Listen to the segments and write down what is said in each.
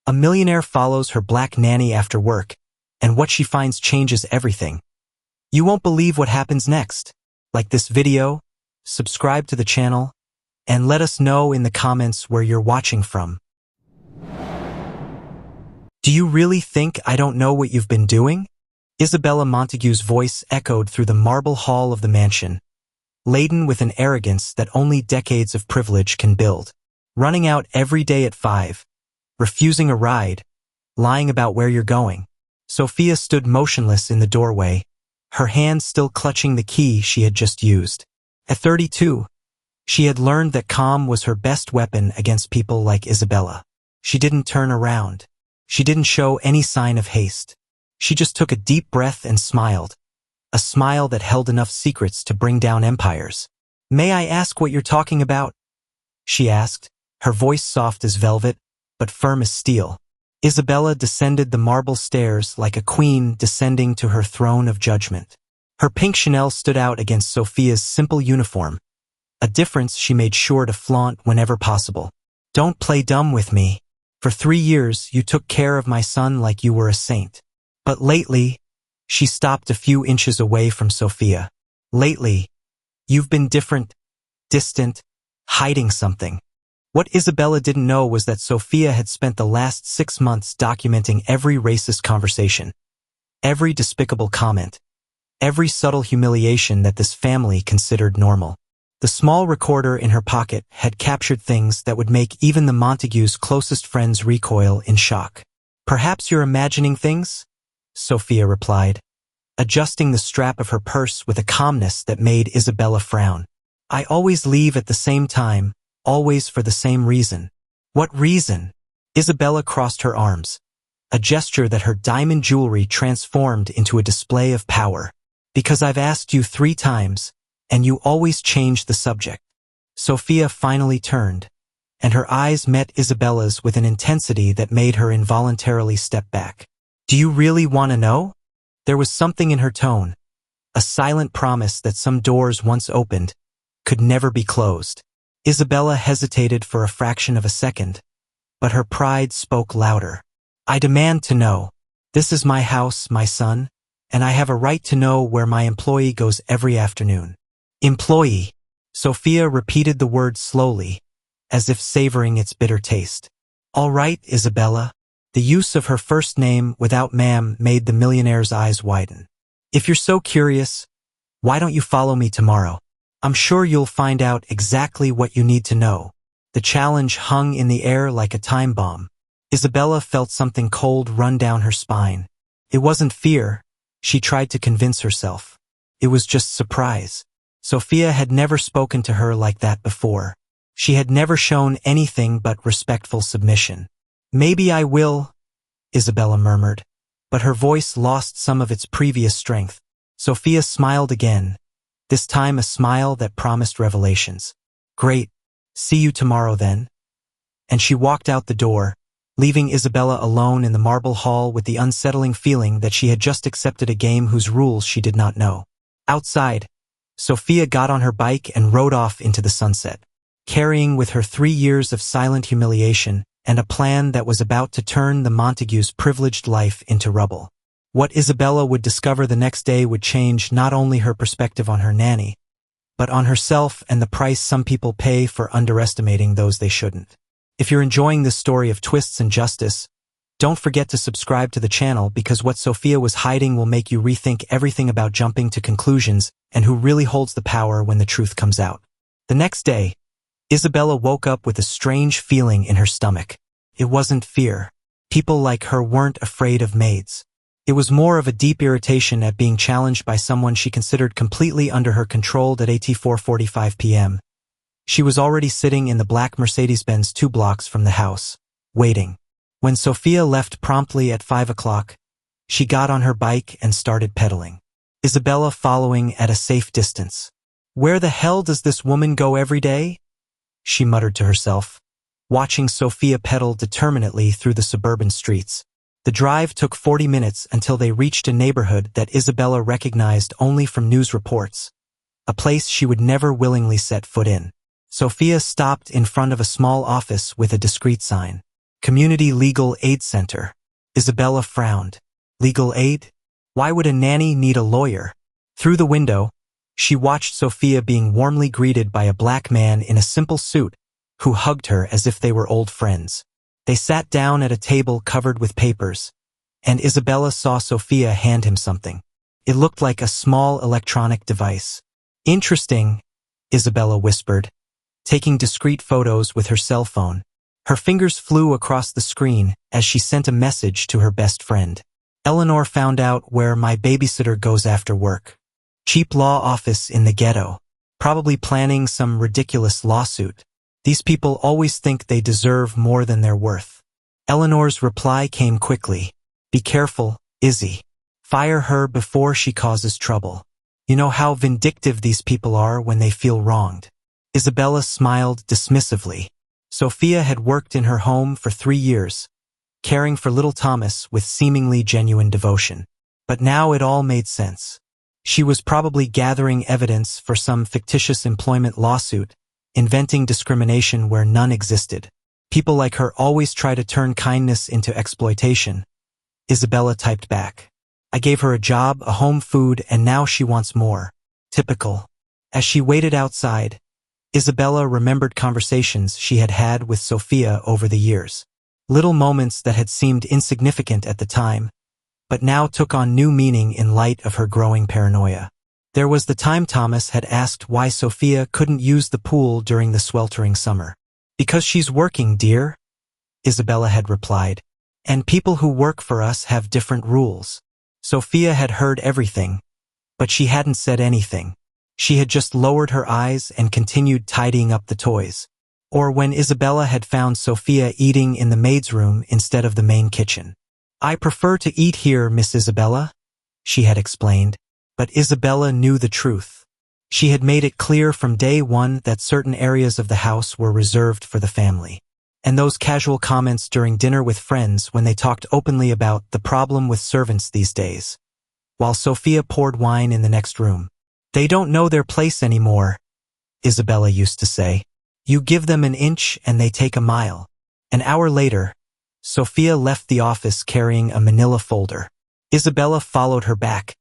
A millionaire follows her black nanny after work, and what she finds changes everything. You won't believe what happens next. Like this video, subscribe to the channel, and let us know in the comments where you're watching from. Do you really think I don't know what you've been doing? Isabella Montague's voice echoed through the marble hall of the mansion, laden with an arrogance that only decades of privilege can build. Running out every day at 5, refusing a ride, lying about where you're going. Sofia stood motionless in the doorway, her hand still clutching the key she had just used. At 32, she had learned that calm was her best weapon against people like Isabella. She didn't turn around. She didn't show any sign of haste. She just took a deep breath and smiled, a smile that held enough secrets to bring down empires. "May I ask what you're talking about?" she asked, her voice soft as velvet, but firm as steel. Isabella descended the marble stairs like a queen descending to her throne of judgment. Her pink Chanel stood out against Sofia's simple uniform, a difference she made sure to flaunt whenever possible. "Don't play dumb with me. For 3 years, you took care of my son like you were a saint. But lately," she stopped a few inches away from Sofia. "Lately, you've been different, distant, hiding something." What Isabella didn't know was that Sofia had spent the last 6 months documenting every racist conversation, every despicable comment, every subtle humiliation that this family considered normal. The small recorder in her pocket had captured things that would make even the Montagues' closest friends recoil in shock. "Perhaps you're imagining things?" Sofia replied, adjusting the strap of her purse with a calmness that made Isabella frown. "I always leave at the same time, always for the same reason." "What reason?" Isabella crossed her arms, a gesture that her diamond jewelry transformed into a display of power. "Because I've asked you 3 times, and you always change the subject." Sofia finally turned, and her eyes met Isabella's with an intensity that made her involuntarily step back. "Do you really want to know?" There was something in her tone, a silent promise that some doors once opened could never be closed. Isabella hesitated for a fraction of a second, but her pride spoke louder. "I demand to know. This is my house, my son, and I have a right to know where my employee goes every afternoon." "Employee." Sofia repeated the word slowly, as if savoring its bitter taste. "All right, Isabella." The use of her first name without ma'am made the millionaire's eyes widen. "If you're so curious, why don't you follow me tomorrow? I'm sure you'll find out exactly what you need to know." The challenge hung in the air like a time bomb. Isabella felt something cold run down her spine. It wasn't fear, she tried to convince herself. It was just surprise. Sofia had never spoken to her like that before. She had never shown anything but respectful submission. "Maybe I will," Isabella murmured, but her voice lost some of its previous strength. Sofia smiled again, this time a smile that promised revelations. "Great. See you tomorrow then." And she walked out the door, leaving Isabella alone in the marble hall with the unsettling feeling that she had just accepted a game whose rules she did not know. Outside, Sofia got on her bike and rode off into the sunset, carrying with her 3 years of silent humiliation and a plan that was about to turn the Montagues' privileged life into rubble. What Isabella would discover the next day would change not only her perspective on her nanny, but on herself and the price some people pay for underestimating those they shouldn't. If you're enjoying this story of twists and justice, don't forget to subscribe to the channel, because what Sofia was hiding will make you rethink everything about jumping to conclusions and who really holds the power when the truth comes out. The next day, Isabella woke up with a strange feeling in her stomach. It wasn't fear. People like her weren't afraid of maids. It was more of a deep irritation at being challenged by someone she considered completely under her control. At 4:45 p.m., she was already sitting in the black Mercedes-Benz 2 blocks from the house, waiting. When Sofia left promptly at 5 o'clock, she got on her bike and started pedaling, Isabella following at a safe distance. "Where the hell does this woman go every day?" she muttered to herself, watching Sofia pedal determinedly through the suburban streets. The drive took 40 minutes until they reached a neighborhood that Isabella recognized only from news reports, a place she would never willingly set foot in. Sofia stopped in front of a small office with a discreet sign. Community Legal Aid Center. Isabella frowned. Legal aid? Why would a nanny need a lawyer? Through the window, she watched Sofia being warmly greeted by a black man in a simple suit who hugged her as if they were old friends. They sat down at a table covered with papers, and Isabella saw Sofia hand him something. It looked like a small electronic device. Interesting, Isabella whispered, taking discreet photos with her cell phone. Her fingers flew across the screen as she sent a message to her best friend. Eleanor found out where my babysitter goes after work. Cheap law office in the ghetto. Probably planning some ridiculous lawsuit. These people always think they deserve more than they're worth. Eleanor's reply came quickly. Be careful, Izzy. Fire her before she causes trouble. You know how vindictive these people are when they feel wronged. Isabella smiled dismissively. Sofia had worked in her home for 3 years, caring for little Thomas with seemingly genuine devotion. But now it all made sense. She was probably gathering evidence for some fictitious employment lawsuit, inventing discrimination where none existed. People like her always try to turn kindness into exploitation. Isabella typed back. I gave her a job, a home, food, and now she wants more. Typical. As she waited outside, Isabella remembered conversations she had had with Sofia over the years. Little moments that had seemed insignificant at the time, but now took on new meaning in light of her growing paranoia. There was the time Thomas had asked why Sofia couldn't use the pool during the sweltering summer. Because she's working, dear, Isabella had replied. And people who work for us have different rules. Sofia had heard everything, but she hadn't said anything. She had just lowered her eyes and continued tidying up the toys. Or when Isabella had found Sofia eating in the maid's room instead of the main kitchen. I prefer to eat here, Miss Isabella, she had explained. But Isabella knew the truth. She had made it clear from day one that certain areas of the house were reserved for the family. And those casual comments during dinner with friends when they talked openly about the problem with servants these days. While Sofia poured wine in the next room. They don't know their place anymore, Isabella used to say. You give them an inch and they take a mile. An hour later, Sofia left the office carrying a manila folder. Isabella followed her back,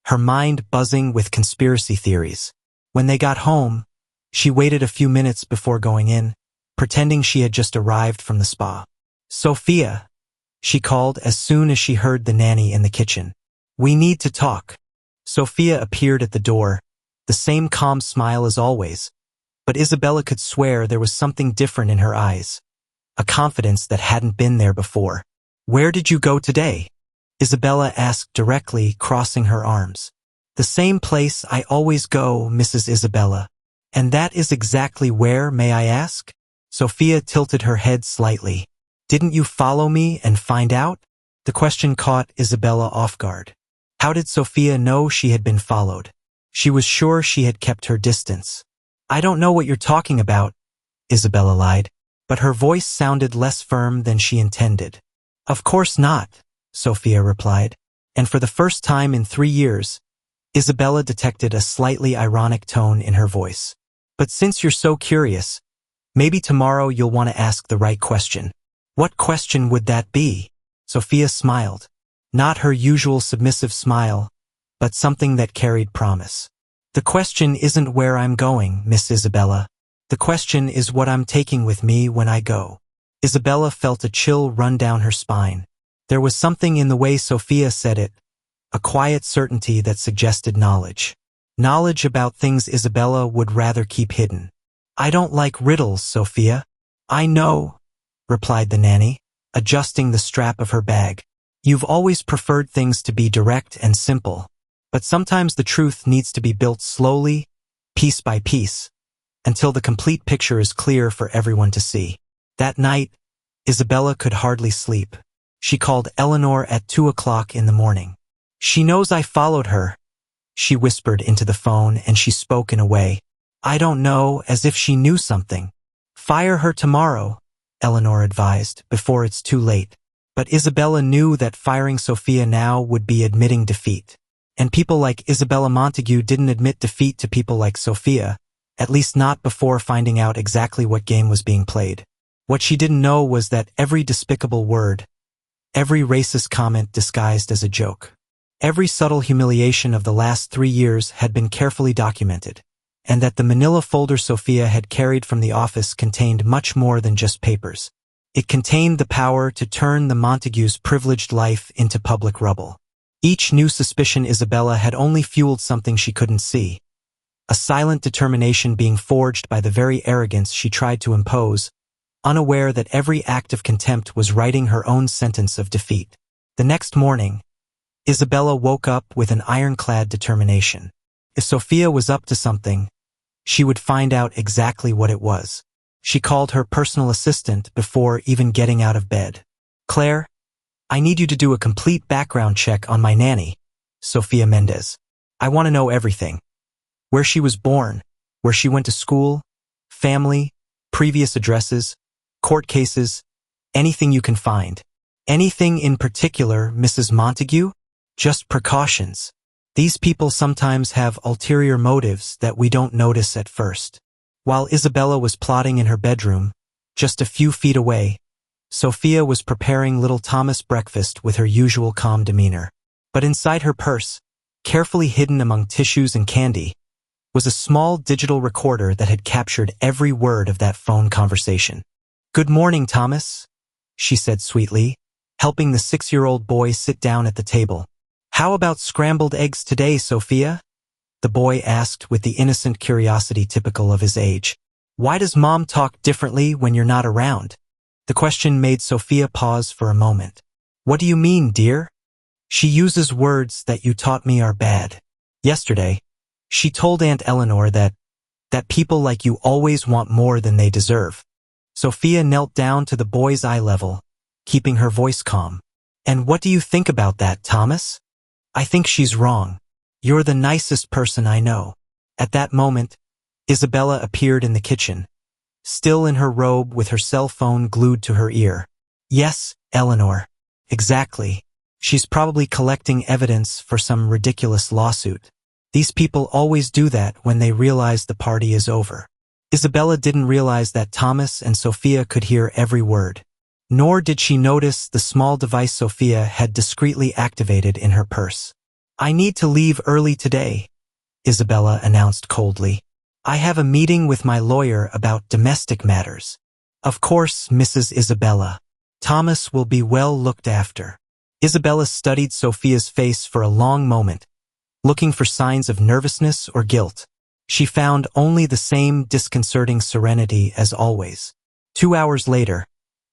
her mind buzzing with conspiracy theories. When they got home, she waited a few minutes before going in, pretending she had just arrived from the spa. Sofia, she called as soon as she heard the nanny in the kitchen. We need to talk. Sofia appeared at the door, the same calm smile as always, but Isabella could swear there was something different in her eyes, a confidence that hadn't been there before. Where did you go today? Isabella asked directly, crossing her arms. The same place I always go, Mrs. Isabella. And that is exactly where, may I ask? Sofia tilted her head slightly. Didn't you follow me and find out? The question caught Isabella off guard. How did Sofia know she had been followed? She was sure she had kept her distance. I don't know what you're talking about, Isabella lied, but her voice sounded less firm than she intended. Of course not, Sofia replied, and for the first time in 3 years, Isabella detected a slightly ironic tone in her voice. But since you're so curious, maybe tomorrow you'll want to ask the right question. What question would that be? Sofia smiled. Not her usual submissive smile, but something that carried promise. The question isn't where I'm going, Miss Isabella. The question is what I'm taking with me when I go. Isabella felt a chill run down her spine. There was something in the way Sofia said it, a quiet certainty that suggested knowledge. Knowledge about things Isabella would rather keep hidden. I don't like riddles, Sofia. I know, replied the nanny, adjusting the strap of her bag. You've always preferred things to be direct and simple, but sometimes the truth needs to be built slowly, piece by piece, until the complete picture is clear for everyone to see. That night, Isabella could hardly sleep. She called Eleanor at 2 o'clock in the morning. She knows I followed her, she whispered into the phone, and she spoke in a way, I don't know, as if she knew something. Fire her tomorrow, Eleanor advised, before it's too late. But Isabella knew that firing Sofia now would be admitting defeat. And people like Isabella Montague didn't admit defeat to people like Sofia, at least not before finding out exactly what game was being played. What she didn't know was that every despicable word, every racist comment disguised as a joke, every subtle humiliation of the last 3 years had been carefully documented, and that the manila folder Sofia had carried from the office contained much more than just papers. It contained the power to turn the Montagues' privileged life into public rubble. Each new suspicion Isabella had only fueled something she couldn't see, a silent determination being forged by the very arrogance she tried to impose, unaware that every act of contempt was writing her own sentence of defeat. The next morning, Isabella woke up with an ironclad determination. If Sofia was up to something, she would find out exactly what it was. She called her personal assistant before even getting out of bed. "Claire, I need you to do a complete background check on my nanny, Sofia Mendez. I want to know everything. Where she was born, where she went to school, family, previous addresses, court cases, anything you can find. Anything in particular, Mrs. Montague? Just precautions. These people sometimes have ulterior motives that we don't notice at first." While Isabella was plotting in her bedroom, just a few feet away, Sofia was preparing little Thomas breakfast with her usual calm demeanor. But inside her purse, carefully hidden among tissues and candy, was a small digital recorder that had captured every word of that phone conversation. "Good morning, Thomas," she said sweetly, helping the 6-year-old boy sit down at the table. "How about scrambled eggs today, Sofia?" the boy asked with the innocent curiosity typical of his age. "Why does Mom talk differently when you're not around?" The question made Sofia pause for a moment. "What do you mean, dear?" "She uses words that you taught me are bad. Yesterday, she told Aunt Eleanor that people like you always want more than they deserve." Sofia knelt down to the boy's eye level, keeping her voice calm. "And what do you think about that, Thomas?" "I think she's wrong. You're the nicest person I know." At that moment, Isabella appeared in the kitchen, still in her robe with her cell phone glued to her ear. "Yes, Eleanor. Exactly. She's probably collecting evidence for some ridiculous lawsuit. These people always do that when they realize the party is over." Isabella didn't realize that Thomas and Sofia could hear every word. Nor did she notice the small device Sofia had discreetly activated in her purse. "I need to leave early today," Isabella announced coldly. "I have a meeting with my lawyer about domestic matters." "Of course, Mrs. Isabella. Thomas will be well looked after." Isabella studied Sofia's face for a long moment, looking for signs of nervousness or guilt. She found only the same disconcerting serenity as always. 2 hours later,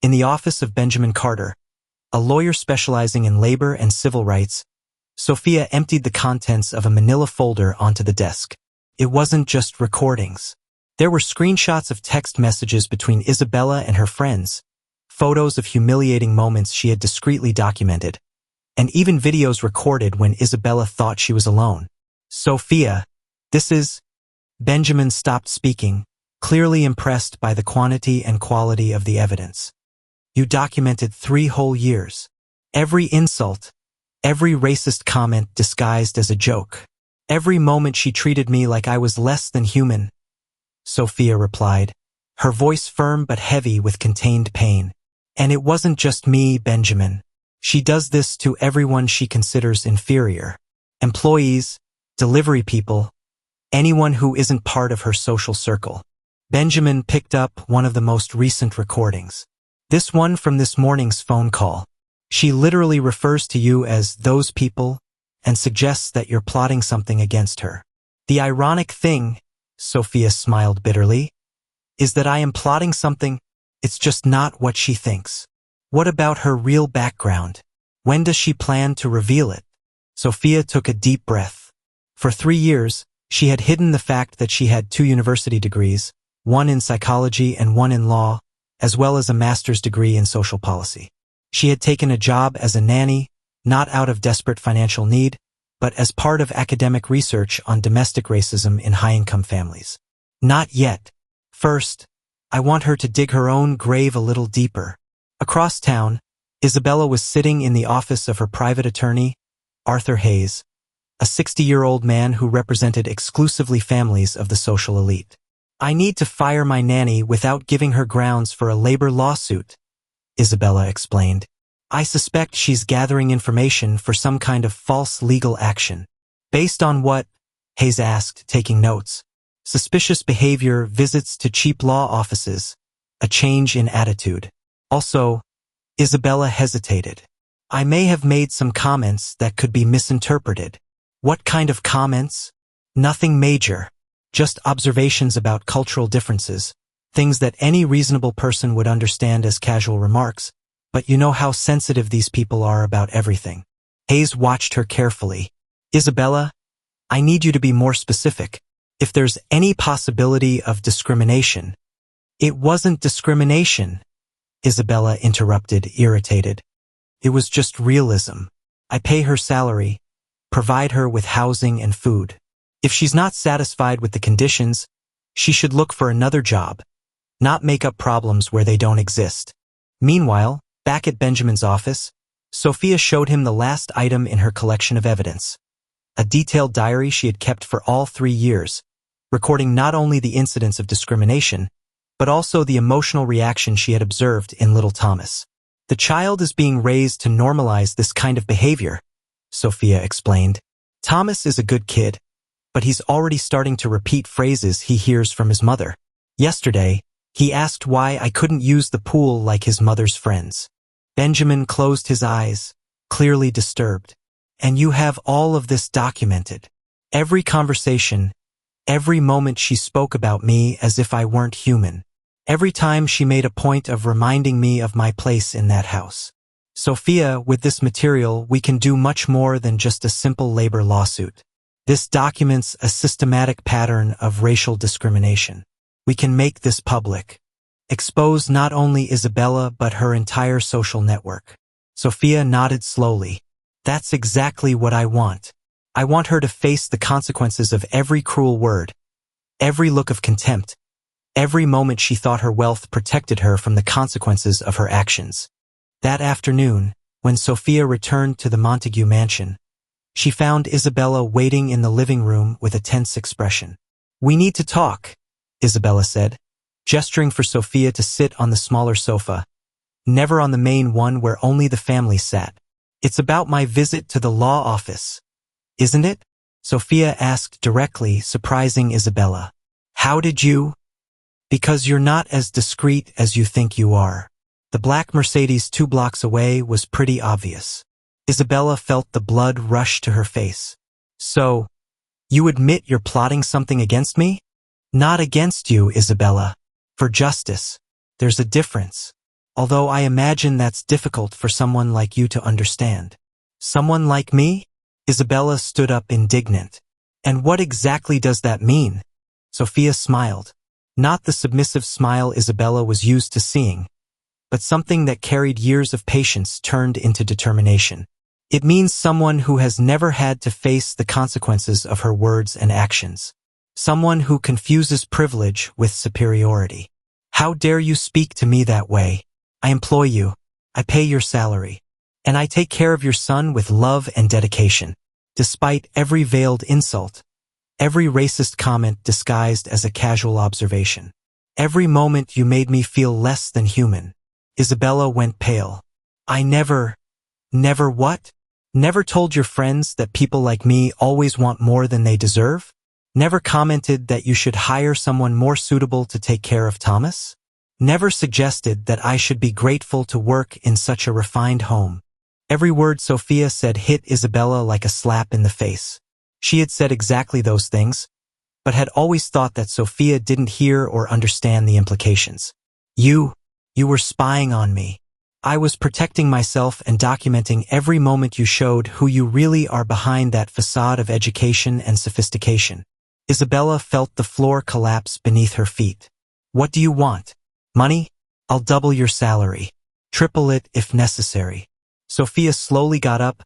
in the office of Benjamin Carter, a lawyer specializing in labor and civil rights, Sofia emptied the contents of a manila folder onto the desk. It wasn't just recordings. There were screenshots of text messages between Isabella and her friends, photos of humiliating moments she had discreetly documented, and even videos recorded when Isabella thought she was alone. "Sofia, this is..." Benjamin stopped speaking, clearly impressed by the quantity and quality of the evidence. "You documented 3 whole years. Every insult, every racist comment disguised as a joke. Every moment she treated me like I was less than human," Sofia replied, her voice firm but heavy with contained pain. "And it wasn't just me, Benjamin. She does this to everyone she considers inferior. Employees, delivery people, anyone who isn't part of her social circle." Benjamin picked up one of the most recent recordings. "This one from this morning's phone call. She literally refers to you as those people and suggests that you're plotting something against her. The ironic thing," Sofia smiled bitterly, "is that I am plotting something. It's just not what she thinks. What about her real background? When does she plan to reveal it?" Sofia took a deep breath. For 3 years, she had hidden the fact that she had 2 university degrees, one in psychology and one in law, as well as a master's degree in social policy. She had taken a job as a nanny, not out of desperate financial need, but as part of academic research on domestic racism in high-income families. Not yet. First, I want her to dig her own grave a little deeper. Across town, Isabella was sitting in the office of her private attorney, Arthur Hayes, a 60-year-old man who represented exclusively families of the social elite. I need to fire my nanny without giving her grounds for a labor lawsuit, Isabella explained. I suspect she's gathering information for some kind of false legal action. Based on what? Hayes asked, taking notes. Suspicious behavior, visits to cheap law offices, a change in attitude. Also, Isabella hesitated. I may have made some comments that could be misinterpreted. What kind of comments? Nothing major. Just observations about cultural differences, things that any reasonable person would understand as casual remarks, but you know how sensitive these people are about everything. Hayes watched her carefully. Isabella, I need you to be more specific. If there's any possibility of discrimination. It wasn't discrimination, Isabella interrupted, irritated. It was just realism. I pay her salary, provide her with housing and food. If she's not satisfied with the conditions, she should look for another job, not make up problems where they don't exist. Meanwhile, back at Benjamin's office, Sofia showed him the last item in her collection of evidence. A detailed diary she had kept for all 3 years, recording not only the incidents of discrimination, but also the emotional reaction she had observed in little Thomas. The child is being raised to normalize this kind of behavior, Sofia explained. Thomas is a good kid, but he's already starting to repeat phrases he hears from his mother. Yesterday, he asked why I couldn't use the pool like his mother's friends. Benjamin closed his eyes, clearly disturbed. And you have all of this documented. Every conversation, every moment she spoke about me as if I weren't human. Every time she made a point of reminding me of my place in that house. Sofia, with this material, we can do much more than just a simple labor lawsuit. This documents a systematic pattern of racial discrimination. We can make this public. Expose not only Isabella but her entire social network. Sofia nodded slowly. That's exactly what I want. I want her to face the consequences of every cruel word, every look of contempt, every moment she thought her wealth protected her from the consequences of her actions. That afternoon, when Sofia returned to the Montague mansion, she found Isabella waiting in the living room with a tense expression. We need to talk, Isabella said, gesturing for Sofia to sit on the smaller sofa, never on the main one where only the family sat. It's about my visit to the law office, isn't it? Sofia asked directly, surprising Isabella. How did you? Because you're not as discreet as you think you are. The black Mercedes 2 blocks away was pretty obvious. Isabella felt the blood rush to her face. So, you admit you're plotting something against me? Not against you, Isabella. For justice. There's a difference. Although I imagine that's difficult for someone like you to understand. Someone like me? Isabella stood up indignant. And what exactly does that mean? Sofia smiled. Not the submissive smile Isabella was used to seeing, but something that carried years of patience turned into determination. It means someone who has never had to face the consequences of her words and actions. Someone who confuses privilege with superiority. How dare you speak to me that way? I employ you. I pay your salary. And I take care of your son with love and dedication. Despite every veiled insult, every racist comment disguised as a casual observation. Every moment you made me feel less than human. Isabella went pale. I never what? Never told your friends that people like me always want more than they deserve? Never commented that you should hire someone more suitable to take care of Thomas? Never suggested that I should be grateful to work in such a refined home. Every word Sofia said hit Isabella like a slap in the face. She had said exactly those things, but had always thought that Sofia didn't hear or understand the implications. You were spying on me. I was protecting myself and documenting every moment you showed who you really are behind that facade of education and sophistication. Isabella felt the floor collapse beneath her feet. What do you want? Money? I'll double your salary. Triple it if necessary. Sofia slowly got up,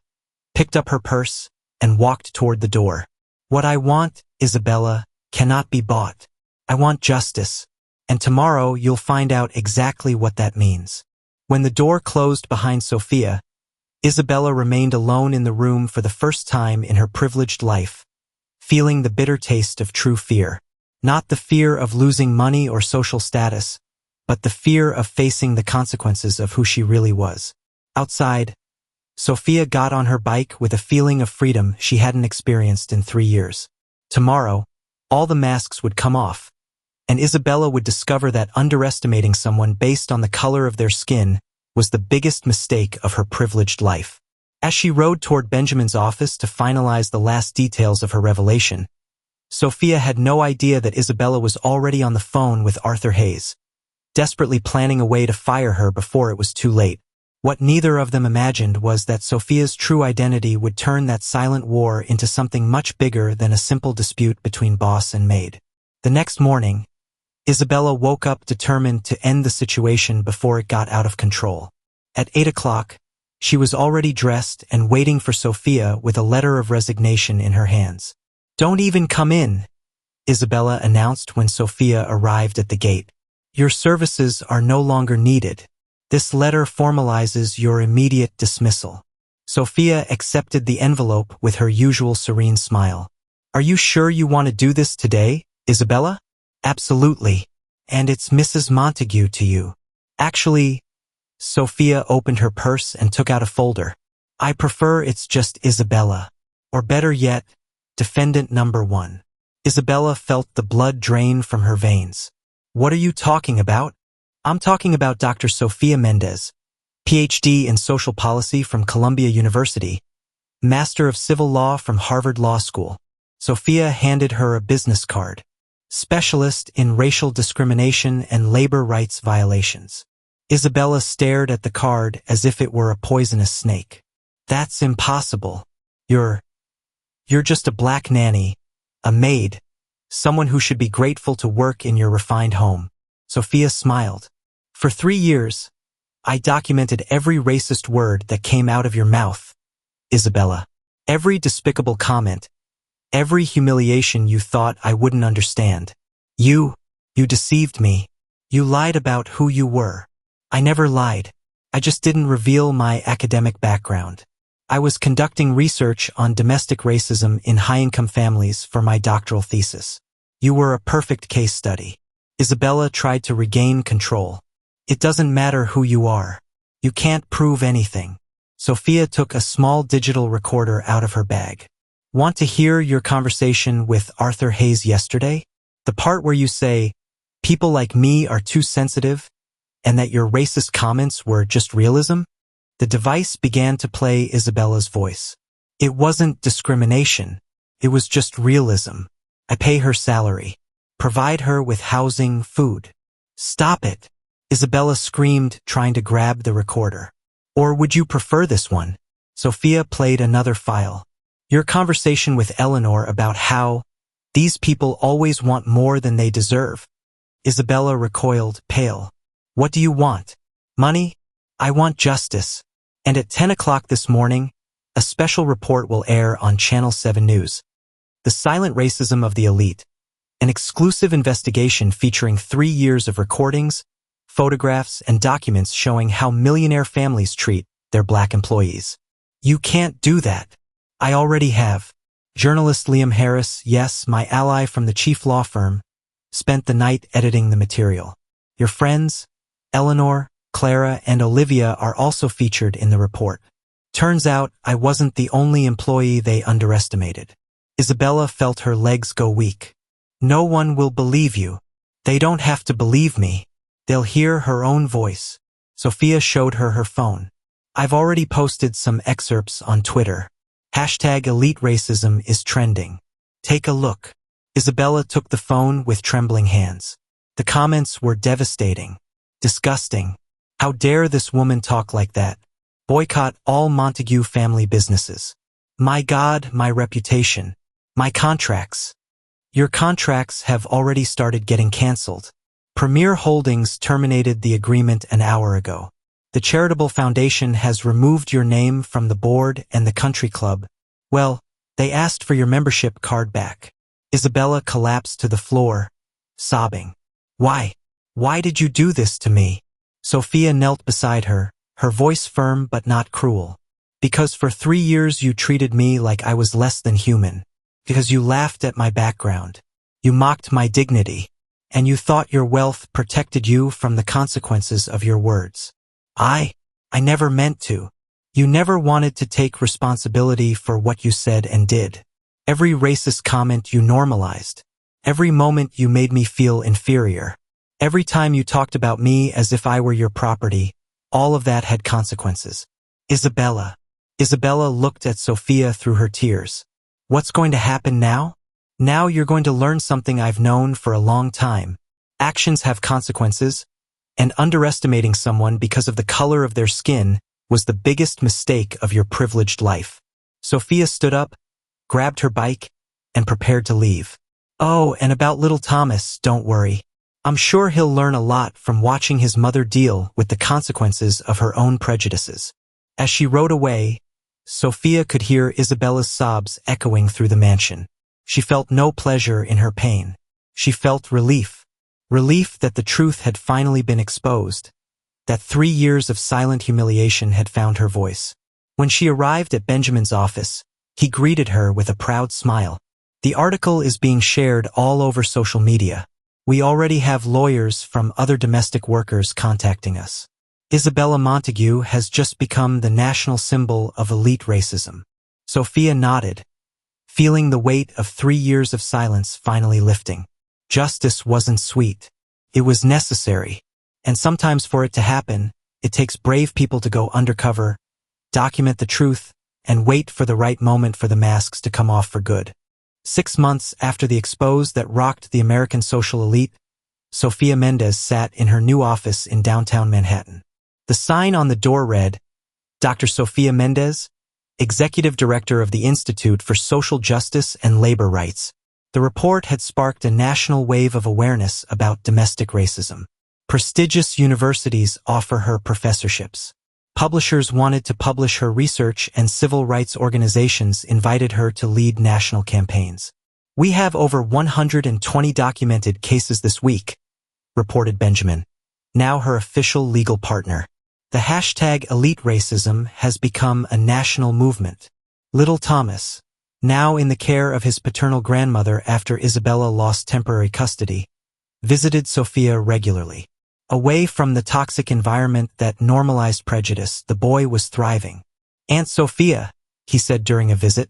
picked up her purse, and walked toward the door. What I want, Isabella, cannot be bought. I want justice. And tomorrow you'll find out exactly what that means. When the door closed behind Sofia, Isabella remained alone in the room for the first time in her privileged life, feeling the bitter taste of true fear. Not the fear of losing money or social status, but the fear of facing the consequences of who she really was. Outside, Sofia got on her bike with a feeling of freedom she hadn't experienced in 3 years. Tomorrow, all the masks would come off, and Isabella would discover that underestimating someone based on the color of their skin was the biggest mistake of her privileged life. As she rode toward Benjamin's office to finalize the last details of her revelation, Sofia had no idea that Isabella was already on the phone with Arthur Hayes, desperately planning a way to fire her before it was too late. What neither of them imagined was that Sofia's true identity would turn that silent war into something much bigger than a simple dispute between boss and maid. The next morning, Isabella woke up determined to end the situation before it got out of control. At 8 o'clock, she was already dressed and waiting for Sofia with a letter of resignation in her hands. "Don't even come in," Isabella announced when Sofia arrived at the gate. "Your services are no longer needed. This letter formalizes your immediate dismissal." Sofia accepted the envelope with her usual serene smile. "Are you sure you want to do this today, Isabella?" "Absolutely. And it's Mrs. Montague to you." "Actually," Sofia opened her purse and took out a folder. "I prefer it's just Isabella. Or better yet, defendant number 1. Isabella felt the blood drain from her veins. "What are you talking about?" "I'm talking about Dr. Sofia Mendez, Ph.D. in social policy from Columbia University, Master of Civil Law from Harvard Law School." Sofia handed her a business card. "Specialist in racial discrimination and labor rights violations." Isabella stared at the card as if it were a poisonous snake. "That's impossible. You're just a black nanny, a maid, someone who should be grateful to work in your refined home." Sofia smiled. "For 3 years, I documented every racist word that came out of your mouth, Isabella. Every despicable comment, every humiliation you thought I wouldn't understand. You deceived me. You lied about who you were." "I never lied. I just didn't reveal my academic background. I was conducting research on domestic racism in high-income families for my doctoral thesis. You were a perfect case study." Isabella tried to regain control. "It doesn't matter who you are. You can't prove anything." Sofia took a small digital recorder out of her bag. "Want to hear your conversation with Arthur Hayes yesterday? The part where you say, people like me are too sensitive, and that your racist comments were just realism?" The device began to play Isabella's voice. "It wasn't discrimination. It was just realism. I pay her salary. Provide her with housing, food." "Stop it!" Isabella screamed, trying to grab the recorder. "Or would you prefer this one?" Sofia played another file. "Your conversation with Eleanor about how these people always want more than they deserve." Isabella recoiled, pale. "What do you want? Money? I want justice." And at 10 o'clock this morning, a special report will air on Channel 7 News. The Silent Racism of the Elite, an exclusive investigation featuring 3 years of recordings, photographs, and documents showing how millionaire families treat their black employees. "You can't do that." "I already have." Journalist Liam Harris, yes, my ally from the chief law firm, spent the night editing the material. Your friends, Eleanor, Clara, and Olivia are also featured in the report. Turns out I wasn't the only employee they underestimated. Isabella felt her legs go weak. "No one will believe you. They don't have to believe me. They'll hear her own voice." Sofia showed her her phone. "I've already posted some excerpts on Twitter. #EliteRacism is trending. Take a look." Isabella took the phone with trembling hands. The comments were devastating. Disgusting. "How dare this woman talk like that? Boycott all Montague family businesses. My God, my reputation. My contracts." "Your contracts have already started getting canceled. Premier Holdings terminated the agreement an hour ago. The charitable foundation has removed your name from the board and the country club. Well, they asked for your membership card back." Isabella collapsed to the floor, sobbing. Why? Why did you do this to me?" Sofia knelt beside her, her voice firm but not cruel. "Because for 3 years you treated me like I was less than human. Because you laughed at my background. You mocked my dignity. And you thought your wealth protected you from the consequences of your words. I never meant to. You never wanted to take responsibility for what you said and did. Every racist comment you normalized. Every moment you made me feel inferior. Every time you talked about me as if I were your property, all of that had consequences. Isabella. Isabella looked at Sofia through her tears. What's going to happen now? Now you're going to learn something I've known for a long time. Actions have consequences, and underestimating someone because of the color of their skin was the biggest mistake of your privileged life. Sofia stood up, grabbed her bike, and prepared to leave. Oh, and about little Thomas, don't worry. I'm sure he'll learn a lot from watching his mother deal with the consequences of her own prejudices. As she rode away, Sofia could hear Isabella's sobs echoing through the mansion. She felt no pleasure in her pain. She felt relief. Relief that the truth had finally been exposed, that 3 years of silent humiliation had found her voice. When she arrived at Benjamin's office, he greeted her with a proud smile. The article is being shared all over social media. We already have lawyers from other domestic workers contacting us. Isabella Montague has just become the national symbol of elite racism. Sofia nodded, feeling the weight of 3 years of silence finally lifting. Justice wasn't sweet. It was necessary. And sometimes for it to happen, it takes brave people to go undercover, document the truth, and wait for the right moment for the masks to come off for good. 6 months after the expose that rocked the American social elite, Sofia Mendez sat in her new office in downtown Manhattan. The sign on the door read, Dr. Sofia Mendez, Executive Director of the Institute for Social Justice and Labor Rights. The report had sparked a national wave of awareness about domestic racism. Prestigious universities offer her professorships. Publishers wanted to publish her research, and civil rights organizations invited her to lead national campaigns. We have over 120 documented cases this week, reported Benjamin, now her official legal partner. The hashtag elite racism has become a national movement. Little Thomas, now in the care of his paternal grandmother after Isabella lost temporary custody, visited Sofia regularly. Away from the toxic environment that normalized prejudice, the boy was thriving. Aunt Sofia, he said during a visit,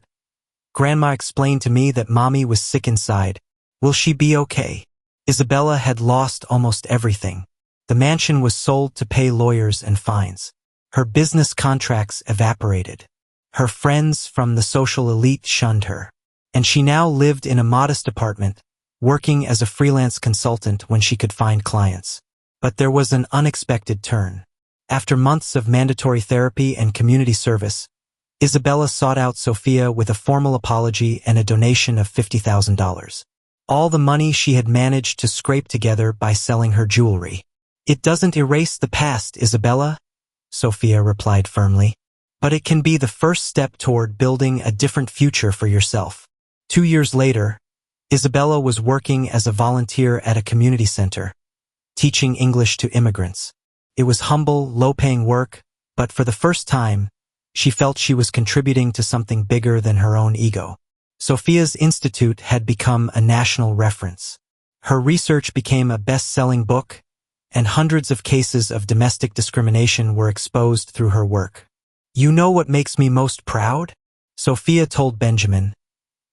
Grandma explained to me that Mommy was sick inside. Will she be okay? Isabella had lost almost everything. The mansion was sold to pay lawyers and fines. Her business contracts evaporated. Her friends from the social elite shunned her. And she now lived in a modest apartment, working as a freelance consultant when she could find clients. But there was an unexpected turn. After months of mandatory therapy and community service, Isabella sought out Sofia with a formal apology and a donation of $50,000. All the money she had managed to scrape together by selling her jewelry. It doesn't erase the past, Isabella, Sofia replied firmly. But it can be the first step toward building a different future for yourself. 2 years later, Isabella was working as a volunteer at a community center, teaching English to immigrants. It was humble, low-paying work, but for the first time, she felt she was contributing to something bigger than her own ego. Sofia's institute had become a national reference. Her research became a best-selling book, and hundreds of cases of domestic discrimination were exposed through her work. You know what makes me most proud? Sofia told Benjamin.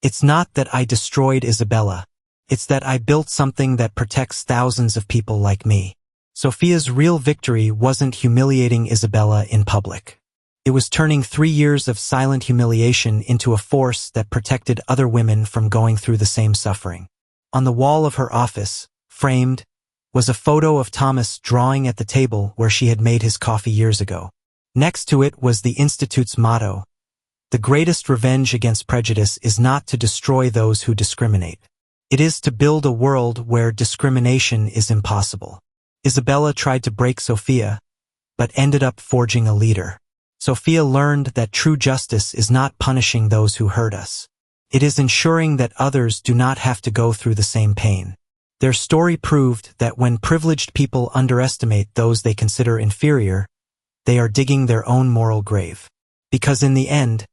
It's not that I destroyed Isabella. It's that I built something that protects thousands of people like me. Sofia's real victory wasn't humiliating Isabella in public. It was turning 3 years of silent humiliation into a force that protected other women from going through the same suffering. On the wall of her office, framed, was a photo of Thomas drawing at the table where she had made his coffee years ago. Next to it was the Institute's motto, "The greatest revenge against prejudice is not to destroy those who discriminate. It is to build a world where discrimination is impossible." Isabella tried to break Sofia, but ended up forging a leader. Sofia learned that true justice is not punishing those who hurt us. It is ensuring that others do not have to go through the same pain. Their story proved that when privileged people underestimate those they consider inferior, they are digging their own moral grave. Because in the end,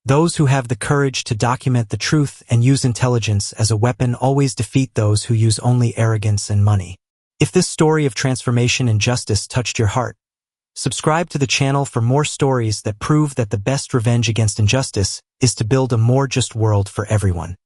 Those who have the courage to document the truth and use intelligence as a weapon always defeat those who use only arrogance and money. If this story of transformation and justice touched your heart, subscribe to the channel for more stories that prove that the best revenge against injustice is to build a more just world for everyone.